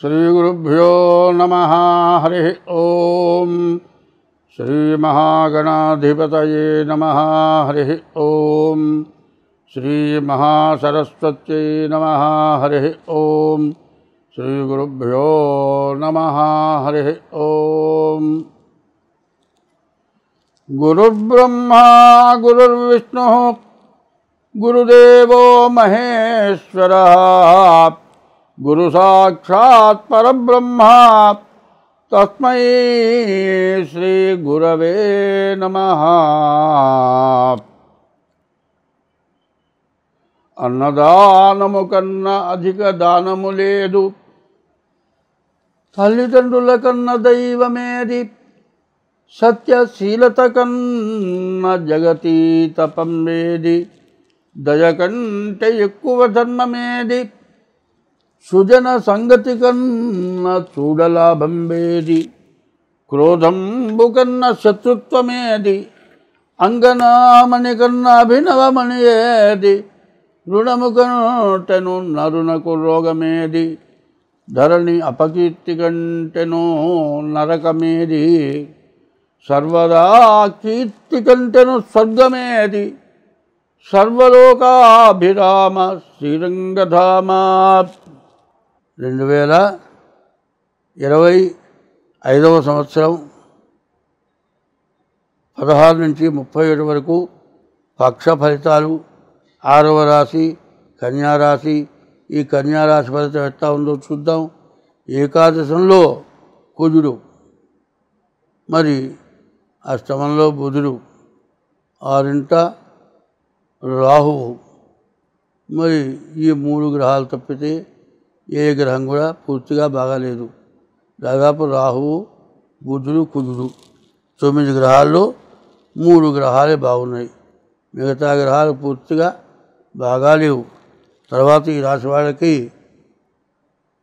श्रीगुरुभ्यो नमः। हरि ओम। श्रीमहागणाधिपतये नमः। हरि ओम। श्रीमहासरस्वत्यै नमः। हरि ओम। श्रीगुरुभ्यो नमः। हरि ओम। गुरुर्ब्रह्मा गुरुर्विष्णुः गुरुदेवो महेश्वरः गुरु साक्षात् परब्रह्म तस्मै श्री गुरवे नमः। అన్నదానము కన్నా అధిక దానము లేదు, తల్లిదండ్రుల కన్న దైవమేది, సత్యశీలత కన్న జగతీత పంబేది, దయ కంటే ఎక్కువ ధర్మమేది, సుజన సంగతి కన్న చూడలాభంబేది, క్రోధంబు కన్న శత్రుత్వమేది, అంగనామణి కన్న అభినవమణి ఏది, రుణము కంటెను నరునకు రోగమేది, ధరణి అపకీర్తి కంటెను నరకమేది, సర్వదా కీర్తి కంటెను స్వర్గమేది, సర్వలోకాభిరామ శ్రీరంగధామ. 2025వ సంవత్సరం 16 నుంచి 37 వరకు పక్ష ఫలితాలు. 6వ రాశి కన్యారాశి. ఈ కన్యారాశి ఫలితం ఎట్లా ఉందో చూద్దాం. ఏకాదశంలో కుజుడు, మరి అష్టమంలో బుధుడు, 6ంట రాహువు. మరి ఈ 3 గ్రహాలు తప్పితే ఏ గ్రహం కూడా పూర్తిగా బాగాలేదు. దాదాపు రాహువు, బుధుడు, కుజుడు 9 గ్రహాల్లో 3 గ్రహాలే బాగున్నాయి. మిగతా గ్రహాలు పూర్తిగా బాగాలేవు. తర్వాత ఈ రాశి వాళ్ళకి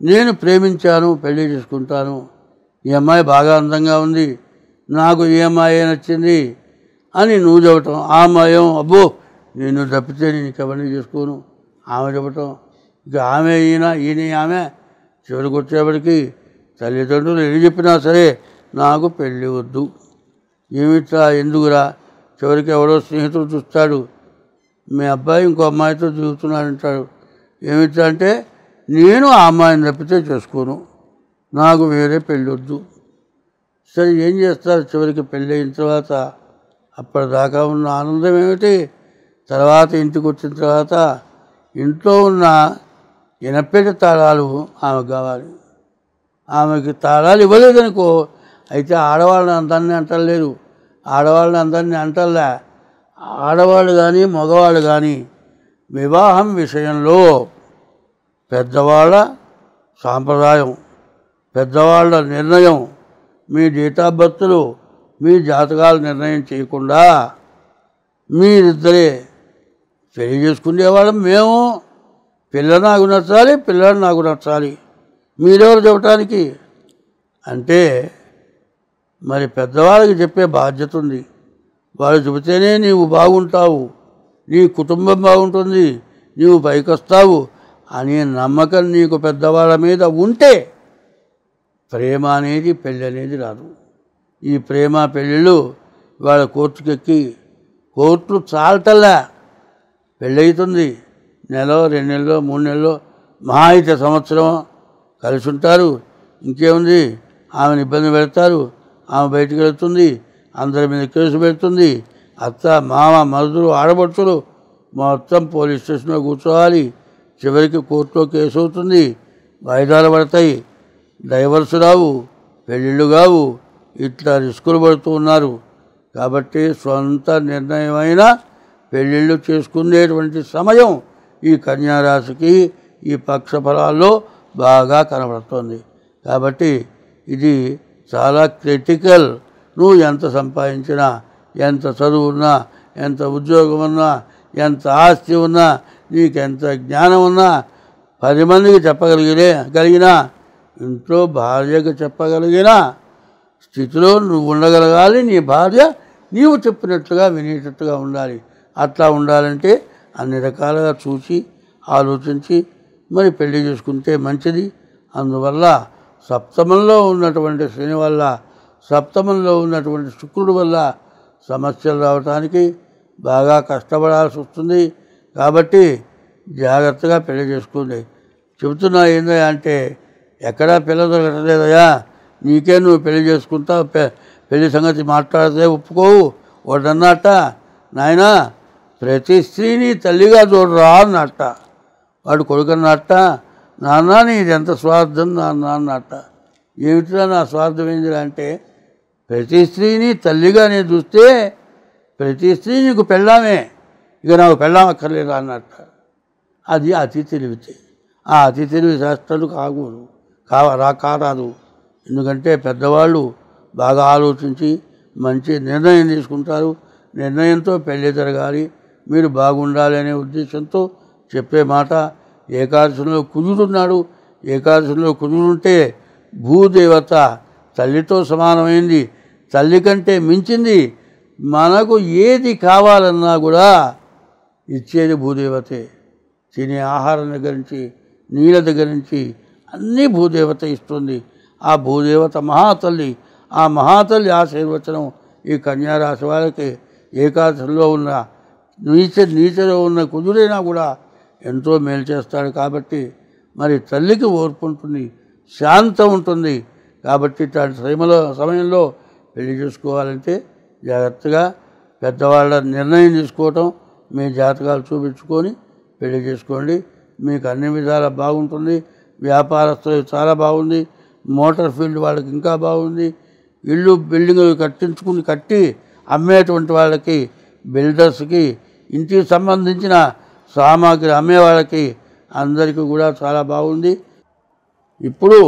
నేను ప్రేమించాను, పెళ్లి చేసుకుంటాను, ఈ అమ్మాయి బాగా అందంగా ఉంది, నాకు ఈ అమ్మాయి నచ్చింది అని నువ్వు చెప్పటం, ఆ అమ్మాయి అబ్బో నేను తప్పితే నేను ఎవరిని చేసుకోను ఆమె చెప్పటం, ఇక ఆమె ఈయన ఆమె చివరికి వచ్చేప్పటికి తల్లిదండ్రులు ఏం చెప్పినా సరే నాకు పెళ్ళి వద్దు, ఏమిట్రా ఎందుకురా, చివరికి ఎవడో స్నేహితుడు చూస్తాడు, మీ అబ్బాయి ఇంకో అమ్మాయితో తిరుగుతున్నాడంటాడు, ఏమిట్రా అంటే నేను ఆ అమ్మాయిని తప్పితే చేసుకోను, నాకు వేరే పెళ్ళి వద్దు. సరే ఏం చేస్తారు, చివరికి పెళ్ళి అయిన తర్వాత అప్పటిదాకా ఉన్న ఆనందం ఏమిటి, తర్వాత ఇంటికి వచ్చిన తర్వాత ఇంట్లో ఉన్న ఎనపెట్టి తాళాలు ఆమెకు కావాలి. ఆమెకి తాళాలు ఇవ్వలేదనుకో, అయితే ఆడవాళ్ళని అందరినీ అంటలేదు, ఆడవాళ్ళని అందరినీ అంటల్లా. ఆడవాళ్ళు కానీ మగవాళ్ళు కానీ వివాహం విషయంలో పెద్దవాళ్ళ సాంప్రదాయం, పెద్దవాళ్ళ నిర్ణయం, మీ డేట్ ఆఫ్ బర్త్లు మీ జాతకాలు నిర్ణయం చేయకుండా మీరిద్దరే పెళ్లి చేసుకునేవాళ్ళం. మేము పిల్ల నాకు నచ్చాలి, పిల్లడు నాకు నచ్చాలి, మీరెవరు చెప్పడానికి అంటే మరి పెద్దవాళ్ళకి చెప్పే బాధ్యత ఉంది. వాళ్ళు చెబితేనే నీవు బాగుంటావు, నీ కుటుంబం బాగుంటుంది, నీవు పైకి వస్తావు అనే నమ్మకం నీకు పెద్దవాళ్ళ మీద ఉంటే ప్రేమ అనేది పెళ్ళి అనేది రాదు. ఈ ప్రేమ పెళ్ళిళ్ళు వాళ్ళ కోర్టుకెక్కి కోర్టులు చాలటల్లా పెళ్ళవుతుంది. నెలలో 2 నెలలో 3 నెలలో మహా అయితే సంవత్సరం కలిసి ఉంటారు. ఇంకేముంది, ఆమెను ఇబ్బంది పెడతారు, ఆమె బయటికి వెళ్తుంది, అందరి మీద కేసు పెడుతుంది, అత్త మామ మరుదులు ఆడబడుచులు మొత్తం పోలీస్ స్టేషన్లో కూర్చోవాలి, చివరికి కోర్టులో కేసు అవుతుంది, వాయిదాలు పడతాయి, డైవర్స్ రావు, పెళ్ళిళ్ళు కావు, ఇట్లా రిస్కులు పడుతూ ఉన్నారు. కాబట్టి సొంత నిర్ణయమైన పెళ్ళిళ్ళు చేసుకునేటువంటి సమయం ఈ కన్యారాశికి ఈ పక్ష ఫలాల్లో బాగా కనబడుతుంది. కాబట్టి ఇది చాలా క్రిటికల్. నువ్వు ఎంత సంపాదించినా, ఎంత చదువు ఉన్నా, ఎంత ఉద్యోగం ఉన్నా, ఎంత ఆస్తి ఉన్నా, నీకెంత జ్ఞానం ఉన్నా, 10 మందికి చెప్పగలిగినా, ఇంట్లో భార్యకు చెప్పగలిగిన స్థితిలో నువ్వు ఉండగలగాలి. నీ భార్య నీవు చెప్పినట్లుగా వినేటట్టుగా ఉండాలి. అట్లా ఉండాలంటే అన్ని రకాలుగా చూసి ఆలోచించి మరి పెళ్లి చేసుకుంటే మంచిది. అందువల్ల సప్తమంలో ఉన్నటువంటి శని వల్ల, సప్తమంలో ఉన్నటువంటి శుక్రుడి వల్ల సమస్యలు రావటానికి బాగా కష్టపడాల్సి వస్తుంది. కాబట్టి జాగ్రత్తగా పెళ్లి చేసుకోండి. చెబుతున్నా ఏందా అంటే, ఎక్కడా పిల్ల దొరకట్లేదయా, నీకే నువ్వు పెళ్లి చేసుకుంటావు, పెళ్లి సంగతి మాట్లాడితే ఒప్పుకోవు. వాడన్నట్ట, నాయనా ప్రతి స్త్రీని తల్లిగా చూడరా అన్నట్ట. వాడు కొడుకన్నట్ట, నాన్న నీది ఎంత స్వార్థం నాన్న అన్నట్ట. ఏమిటిరా నా స్వార్థం ఏంటిరా అంటే, ప్రతి స్త్రీని తల్లిగా నేను చూస్తే ప్రతి స్త్రీ నీకు పెళ్ళామే, ఇక నాకు పెళ్ళాం అక్కర్లేదా అన్నట్ట. అది అతి తెలివితే. ఆ అతి తెలివి శాస్త్రాలు కారాదు. ఎందుకంటే పెద్దవాళ్ళు బాగా ఆలోచించి మంచి నిర్ణయం తీసుకుంటారు. నిర్ణయంతో పెళ్ళి జరగాలి, మీరు బాగుండాలి అనే ఉద్దేశంతో చెప్పే మాట. ఏకాదశిలో కుజుడున్నాడు. ఏకాదశిలో కుజుడుంటే భూదేవత తల్లితో సమానమైంది, తల్లి కంటే మించింది. మనకు ఏది కావాలన్నా కూడా ఇచ్చేది భూదేవతే. తినే ఆహారం దగ్గర నుంచి, నీళ్ళ దగ్గర నుంచి అన్నీ భూదేవత ఇస్తుంది. ఆ భూదేవత మహాతల్లి. ఆ మహాతల్లి ఆశీర్వచనం ఈ కన్యారాశి వాళ్ళకి ఏకాదశిలో ఉన్న నీచలో ఉన్న కుజుడైనా కూడా ఎంతో మేలు చేస్తాడు. కాబట్టి మరి తల్లికి ఓర్పు ఉంటుంది, శాంతం ఉంటుంది. కాబట్టి ఇట్లాంటి సమయంలో పెళ్లి చేసుకోవాలంటే జాగ్రత్తగా పెద్దవాళ్ళ నిర్ణయం తీసుకోవటం, మీ జాతకాలు చూపించుకొని పెళ్లి చేసుకోండి. మీకు అన్ని విధాలా బాగుంటుంది. వ్యాపారస్తులు చాలా బాగుంది. మోటార్ ఫీల్డ్ వాళ్ళకి ఇంకా బాగుంది. ఇళ్ళు బిల్డింగులు కట్టి అమ్మేటువంటి వాళ్ళకి, బిల్డర్స్కి, ఇంటికి సంబంధించిన సామాగ్రి అమ్మే వాళ్ళకి అందరికీ కూడా చాలా బాగుంది. ఇప్పుడు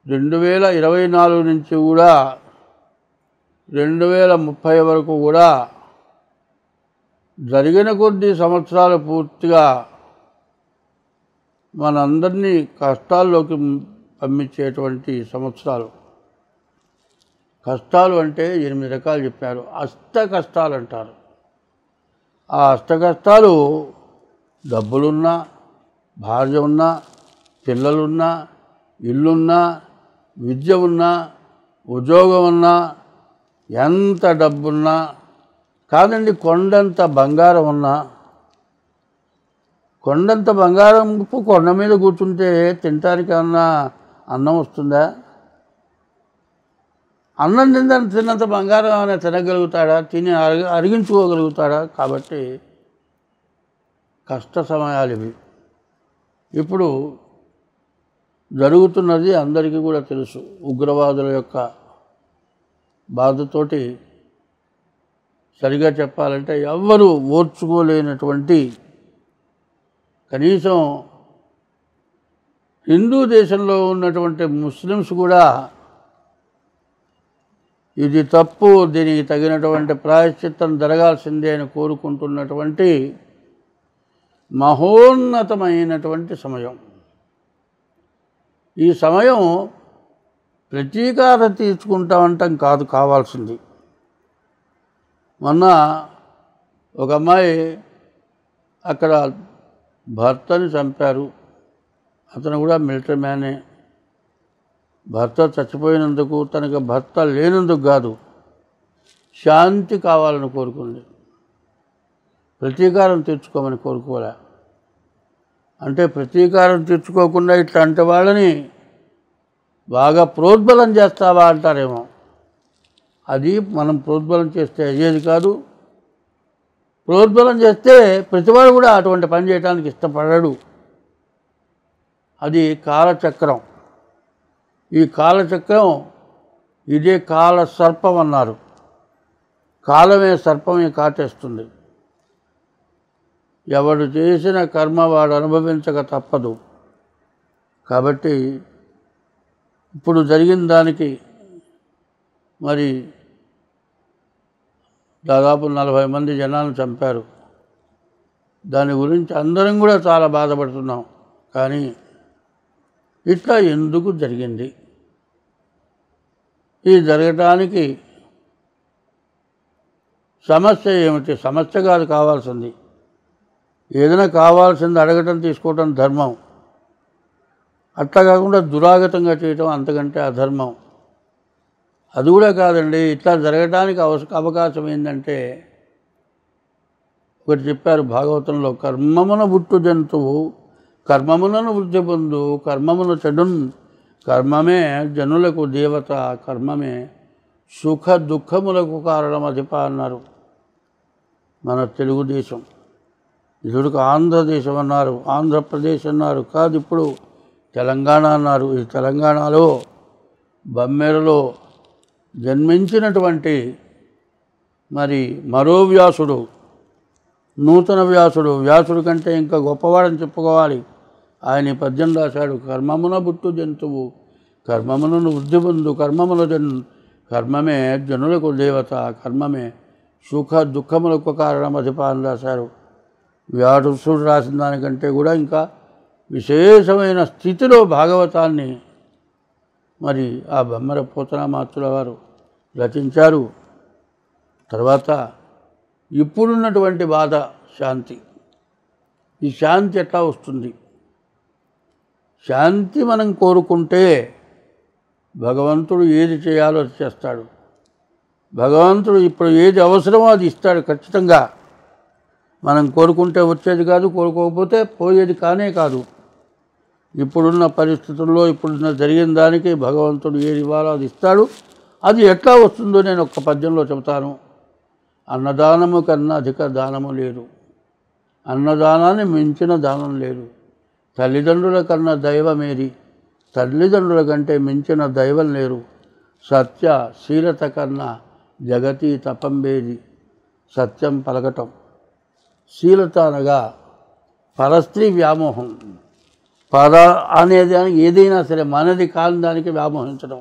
2024 నుంచి కూడా 2030 వరకు కూడా జరిగిన కొద్ది సంవత్సరాలు పూర్తిగా మనందరినీ కష్టాల్లోకి పంపించేటువంటి సంవత్సరాలు. కష్టాలు అంటే 8 రకాలు చెప్పారు. అష్ట కష్టాలు అంటారు. ఆ అష్ట కష్టాలు డబ్బులున్నా, భార్య ఉన్నా, పిల్లలున్నా, ఇల్లున్నా, విద్య ఉన్నా, ఉద్యోగం ఉన్నా, ఎంత డబ్బున్నా కాదండి, కొండంత బంగారం ఉన్నా. కొండంత బంగారం కొండ మీద కూర్చుంటే తినటానికి అన్నా అన్నం వస్తుందా? అన్నం తిన్నంత బంగారం అనే తినగలుగుతాడా? తిని అరిగించుకోగలుగుతాడా? కాబట్టి కష్ట సమయాలు ఇవి. ఇప్పుడు జరుగుతున్నది అందరికీ కూడా తెలుసు. ఉగ్రవాదుల యొక్క బాధతోటి సరిగా చెప్పాలంటే ఎవ్వరూ ఓర్చుకోలేనటువంటి, కనీసం హిందూ దేశంలో ఉన్నటువంటి ముస్లిమ్స్ కూడా ఇది తప్పు, దీనికి తగినటువంటి ప్రాయశ్చిత్తం జరగాల్సిందే అని కోరుకుంటున్నటువంటి మహోన్నతమైనటువంటి సమయం. ఈ సమయం ప్రతీకారం తీర్చుకుంటామంటాం కాదు కావాల్సింది. మొన్న ఒక అమ్మాయి అక్కడ భర్తని చంపారు. అతను కూడా మిలిటరీ మ్యానే. భర్త చచ్చిపోయినందుకు, తనకు భర్త లేనందుకు కాదు, శాంతి కావాలని కోరుకుంది. ప్రతీకారం తీర్చుకోమని కోరుకోలే. అంటే ప్రతీకారం తీర్చుకోకుండా ఇట్లాంటి వాళ్ళని బాగా ప్రోద్బలం చేస్తావా అంటారేమో. అది మనం ప్రోద్బలం చేస్తే అయ్యేది కాదు. ప్రోద్బలం చేస్తే ప్రతివాడు కూడా అటువంటి పని చేయడానికి ఇష్టపడడు. అది కాలచక్రం. ఈ కాలచక్రం ఇదే కాల సర్పం అన్నారు. కాలమే సర్పమే కాటేస్తుంది. ఎవడు చేసిన కర్మ వాడు అనుభవించక తప్పదు. కాబట్టి ఇప్పుడు జరిగిన దానికి మరి దాదాపు 40 మంది జనాలను చంపారు. దాని గురించి అందరం కూడా చాలా బాధపడుతున్నాం. కానీ ఇట్లా ఎందుకు జరిగింది? ఈ జరగటానికి సమస్య ఏమిటి? సమస్య కాదు కావాల్సింది. ఏదైనా కావాల్సింది అడగటం, తీసుకోవటం ధర్మం. అట్లా కాకుండా దురాగతంగా చేయటం అంతకంటే అధర్మం. అది కూడా కాదండి, ఇట్లా జరగడానికి అవకాశం ఏంటంటే ఒకటి చెప్పారు భాగవతంలో, కర్మమున పుట్టు జంతువు కర్మములను వృద్ధి పొందు కర్మమును చెడున్ కర్మమే జనులకు దేవత కర్మమే సుఖ దుఃఖములకు కారణం అధిప అన్నారు మన తెలుగుదేశం. ఇదివరకు ఆంధ్రదేశం అన్నారు, ఆంధ్రప్రదేశ్ అన్నారు, కాదు ఇప్పుడు తెలంగాణ అన్నారు. ఈ తెలంగాణలో బమ్మెరలో జన్మించినటువంటి మరి మరో వ్యాసుడు, నూతన వ్యాసుడు కంటే ఇంకా గొప్పవాడని చెప్పుకోవాలి. ఆయన ఈ పద్యం రాశాడు, కర్మమున పుట్టు జంతువు కర్మములను వృద్ధి పొందు కర్మమే జనులకు దేవత కర్మమే సుఖ దుఃఖములకు కారణం అధిప అని రాశారు. వ్యాసుడు రాసిన దానికంటే కూడా ఇంకా విశేషమైన స్థితిలో భాగవతాన్ని మరి ఆ బొమ్మర పోతనామాత్రుల వారు రచించారు. తర్వాత ఇప్పుడున్నటువంటి బాధ శాంతి. ఈ శాంతి ఎట్లా వస్తుంది? శాంతి మనం కోరుకుంటే భగవంతుడు ఏది చేయాలో అది చేస్తాడు. భగవంతుడు ఇప్పుడు ఏది అవసరమో అది ఇస్తాడు ఖచ్చితంగా. మనం కోరుకుంటే వచ్చేది కాదు, కోరుకోకపోతే పోయేది కానే కాదు. ఇప్పుడున్న పరిస్థితుల్లో ఇప్పుడున్న జరిగిన దానికి భగవంతుడు ఏది ఇవ్వాలో అది ఇస్తాడు. అది ఎట్లా వస్తుందో నేను ఒక్క పద్యంలో చెబుతాను. అన్నదానము కన్నా అధిక దానము లేదు, అన్నదానాన్ని మించిన దానం లేదు. తల్లిదండ్రుల కన్నా దైవమేది, తల్లిదండ్రుల కంటే మించిన దైవం లేరు. సత్య శీలత కన్నా జగతి తపంబేది. సత్యం పలకటం, శీలత అనగా పరస్త్రీ వ్యామోహం. పర అనేదానికి ఏదైనా సరే మనది కాని దానికి వ్యామోహించడం.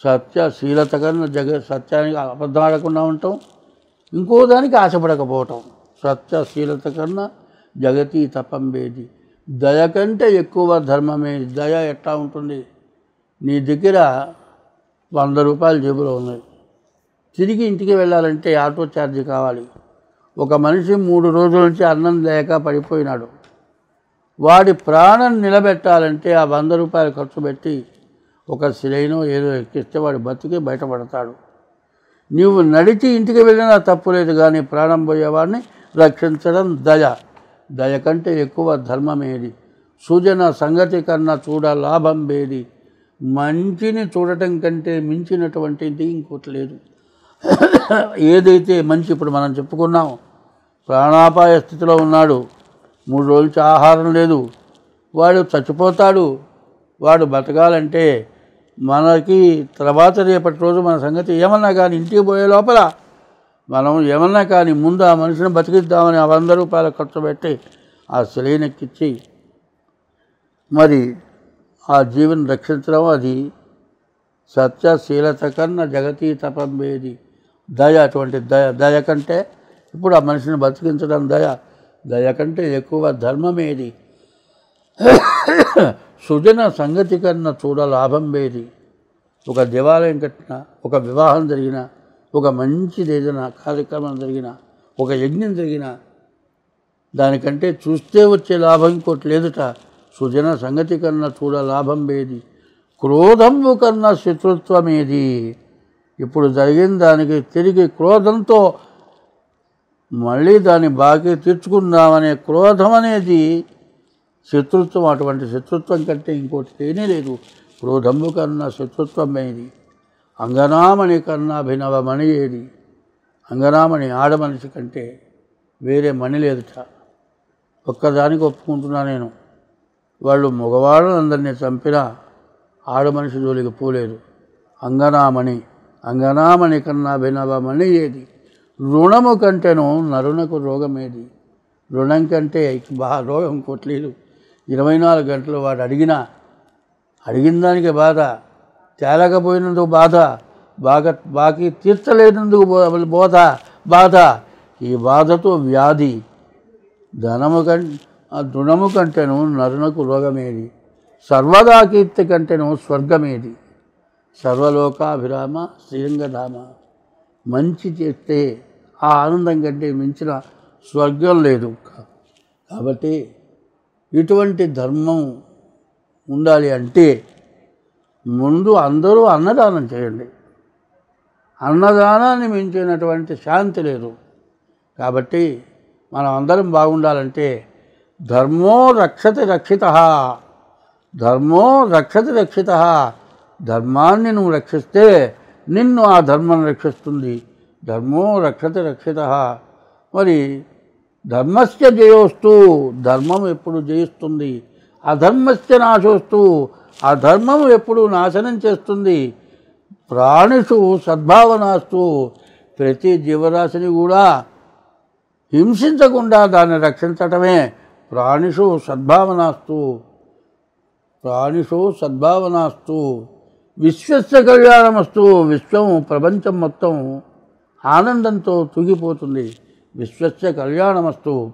సత్యశీలత కన్నా సత్యానికి అబద్ధాడకుండా ఉండటం, ఇంకో దానికి ఆశపడకపోవటం. సత్యశీలత కన్నా జగతి తపంబేది. దయ కంటే ఎక్కువ ధర్మమే. దయ ఎట్లా ఉంటుంది? నీ దగ్గర 100 రూపాయలు జేబులో ఉన్నాయి, తిరిగి ఇంటికి వెళ్ళాలంటే ఆటో ఛార్జీ కావాలి. ఒక మనిషి 3 రోజుల నుంచి అన్నం లేక పడిపోయినాడు. వాడి ప్రాణం నిలబెట్టాలంటే ఆ 100 రూపాయలు ఖర్చు పెట్టి ఒక సిలైనో ఏదో ఎక్కిస్తే వాడు బతికి బయటపడతాడు. నీవు నడిచి ఇంటికి వెళ్ళినా తప్పులేదు, కానీ ప్రాణం పోయేవాడిని రక్షించడం దయ. దయ కంటే ఎక్కువ ధర్మమేది. సుజన సంగతి కన్నా చూడ లాభం బేది. మంచిని చూడటం కంటే మించినటువంటిది ఇంకోటి లేదు. ఏదైతే మంచి, ఇప్పుడు మనం చెప్పుకున్నాం, ప్రాణాపాయ స్థితిలో ఉన్నాడు, 3 రోజుల నుంచి ఆహారం లేదు, వాడు చచ్చిపోతాడు. వాడు బతకాలంటే మనకి తర్వాత రేపటి రోజు మన సంగతి ఏమన్నా కానీ ఇంటికి పోయే లోపల మనం ఏమన్నా కానీ ముందు ఆ మనిషిని బతికిద్దామని 100 రూపాయలు ఖర్చు పెట్టి ఆ శిలైనెక్కిచ్చి మరి ఆ జీవిని రక్షించడం, అది సత్యశీలత కన్నా జగతి తపంబేది. దయ, అటువంటి దయ కంటే ఇప్పుడు ఆ మనిషిని బతికించడం దయ కంటే ఎక్కువ ధర్మమేది. సుజన సంగతి కన్నా చూడ లాభం వేది. ఒక దేవాలయం కట్టినా, ఒక వివాహం జరిగినా, ఒక మంచిది ఏదైనా కార్యక్రమం జరిగినా, ఒక యజ్ఞం జరిగినా దానికంటే చూస్తే వచ్చే లాభం ఇంకోటి లేదుట. సుజన సంగతి కన్నా చూడ లాభం వేది. క్రోధము కన్నా శత్రుత్వమేది. ఇప్పుడు జరిగిన దానికి తిరిగి క్రోధంతో మళ్ళీ దాన్ని బాకీ తీర్చుకుందామనే క్రోధం అనేది శత్రుత్వం. అటువంటి శత్రుత్వం కంటే ఇంకోటి తేనే లేదు. క్రోధము కన్నా శత్రుత్వమేది. అంగనామణి కన్నా అభినవమణి ఏది. అంగనామణి ఆడమనిషి కంటే వేరే మణి లేదుట. ఒక్కదానికి ఒప్పుకుంటున్నా నేను, వాళ్ళు మగవాళ్ళని అందరినీ చంపినా ఆడమనిషి జోలికి పోలేదు. అంగనామణి కన్నా అభినవమణి ఏది. రుణము కంటేనో నరునకు రోగమేది. రుణం కంటే రోగం ఇంకోట్లేదు. 24 గంటలు వాడు అడిగిన దానికి బాధ, తేలకపోయినందుకు బాకీ తీర్చలేనందుకు బాధ. ఈ బాధతో వ్యాధి. ధృణము కంటేను నరునకు రోగమేది. సర్వదా కీర్తి కంటేను స్వర్గమేది. సర్వలోకాభిరామ శ్రీరంగధామ. మంచి చేస్తే ఆ ఆనందం కంటే మించిన స్వర్గం లేదు. కాబట్టి ఇటువంటి ధర్మం ఉండాలి అంటే ముందు అందరూ అన్నదానం చేయండి. అన్నదానాన్ని మించినటువంటి శాంతి లేదు. కాబట్టి మనం అందరం బాగుండాలంటే ధర్మో రక్షతి రక్షితః, ధర్మో రక్షతి రక్షితః. ధర్మాన్ని నువ్వు రక్షిస్తే నిన్ను ఆ ధర్మం రక్షిస్తుంది. ధర్మో రక్షతి రక్షితః. మరి ధర్మస్య జయోస్తు, ధర్మం ఎప్పుడు జయిస్తుంది. అధర్మస్య నాశోస్తు, అధర్మం ఎప్పుడు నాశనం చేస్తుంది. ప్రాణిషు సద్భావనాస్తు, ప్రతి జీవరాశిని కూడా హింసించకుండా దాన్ని రక్షించటమే ప్రాణిషు సద్భావనాస్తు, ప్రాణిషు సద్భావనాస్తు. విశ్వస్య కళ్యాణమస్తు, విశ్వం ప్రపంచం మొత్తం ఆనందంతో తూగిపోతుంది. విశ్వస్య కళ్యాణమస్తు,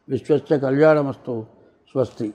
విశ్వస్య కళ్యాణమస్తు. స్వస్తి.